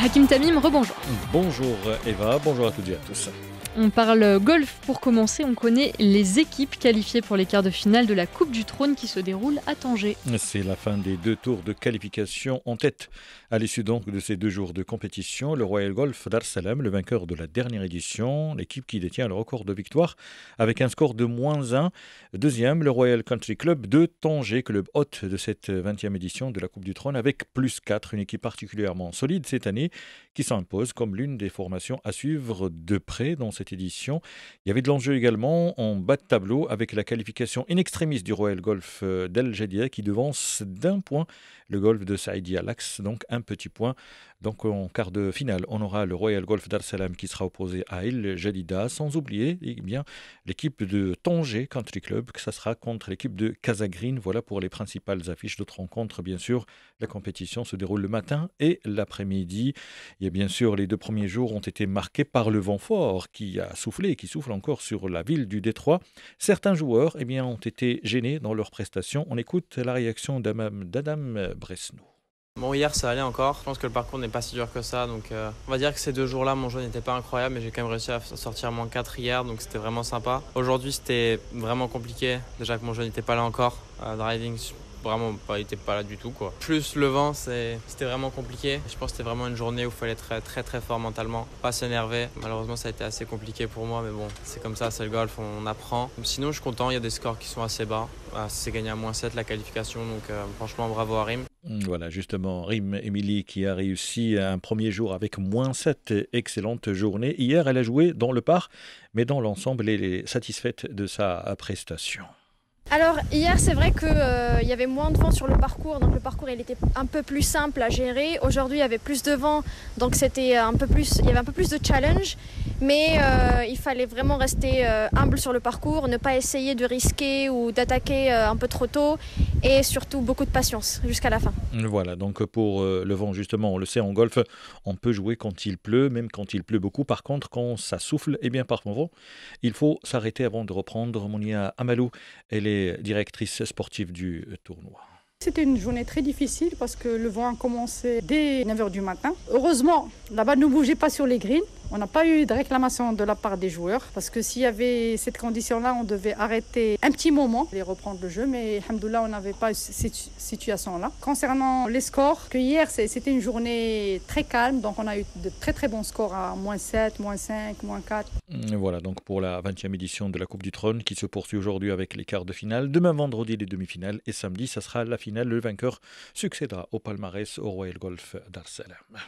Hakim Tamim, rebonjour. Bonjour Eva, bonjour à toutes et à tous. On parle golf pour commencer. On connaît les équipes qualifiées pour les quarts de finale de la Coupe du Trône qui se déroule à Tanger. C'est la fin des 2 tours de qualification en tête. À l'issue donc de ces 2 jours de compétition, le Royal Golf Dar es Salaam, le vainqueur de la dernière édition, l'équipe qui détient le record de victoire avec un score de -1. Deuxième, le Royal Country Club de Tanger, club hôte de cette 20e édition de la Coupe du Trône avec +4, une équipe particulièrement solide cette année qui s'impose comme l'une des formations à suivre de près dans cette édition. Il y avait de l'enjeu également en bas de tableau avec la qualification in extremis du Royal Golf d'Al Jadida qui devance d'1 point le golf de Saïdi Al-Aqs, donc un petit point. Donc en quart de finale, on aura le Royal Golf Dar es Salaam qui sera opposé à El Jadida, sans oublier l'équipe de Tanger Country Club, que ça sera contre l'équipe de Casa Green. Voilà pour les principales affiches d'autres rencontres. Bien sûr, la compétition se déroule le matin et l'après-midi. Et bien sûr, les 2 premiers jours ont été marqués par le vent fort qui a soufflé et qui souffle encore sur la ville du Détroit. Certains joueurs ont été gênés dans leurs prestations. On écoute la réaction d'Adam Bresno. Bon, hier ça allait encore. Je pense que le parcours n'est pas si dur que ça. Donc on va dire que ces 2 jours-là, mon jeu n'était pas incroyable, mais j'ai quand même réussi à sortir -4 hier, donc c'était vraiment sympa. Aujourd'hui, c'était vraiment compliqué. Déjà que mon jeu n'était pas là encore. Driving, vraiment, il n'était pas là du tout, quoi. Plus le vent, c'était vraiment compliqué. Je pense que c'était vraiment une journée où il fallait être très très fort mentalement, pas s'énerver. Malheureusement, ça a été assez compliqué pour moi, mais bon, c'est comme ça, c'est le golf, on apprend. Sinon, je suis content, il y a des scores qui sont assez bas. C'est gagné à -7 la qualification, donc franchement, bravo à Rim. Voilà, justement, Rim Emily qui a réussi un premier jour avec -7, excellente journée. Hier, elle a joué dans le par, mais dans l'ensemble, elle est satisfaite de sa prestation. Alors hier c'est vrai qu'il y avait moins de vent sur le parcours, donc le parcours il était un peu plus simple à gérer. Aujourd'hui il y avait plus de vent, donc il y avait un peu plus de challenge, mais il fallait vraiment rester humble sur le parcours, ne pas essayer de risquer ou d'attaquer un peu trop tôt, et surtout beaucoup de patience jusqu'à la fin. Voilà, donc pour le vent justement, on le sait en golf, on peut jouer quand il pleut, même quand il pleut beaucoup. Par contre, quand ça souffle, par moment, il faut s'arrêter avant de reprendre. Mounia Amalou, elle est directrice sportive du tournoi. C'était une journée très difficile parce que le vent a commencé dès 9h du matin. Heureusement, la balle ne bougeait pas sur les greens. On n'a pas eu de réclamation de la part des joueurs parce que s'il y avait cette condition-là, on devait arrêter un petit moment et reprendre le jeu. Mais alhamdoulilah, on n'avait pas cette situation-là. Concernant les scores, que hier, c'était une journée très calme. Donc on a eu de très très bons scores à -7, -5, -4. Voilà donc pour la 20e édition de la Coupe du Trône qui se poursuit aujourd'hui avec les quarts de finale. Demain vendredi, les demi-finales et samedi, ça sera la finale. Le vainqueur succédera au palmarès au Royal Golf Dar es Salaam.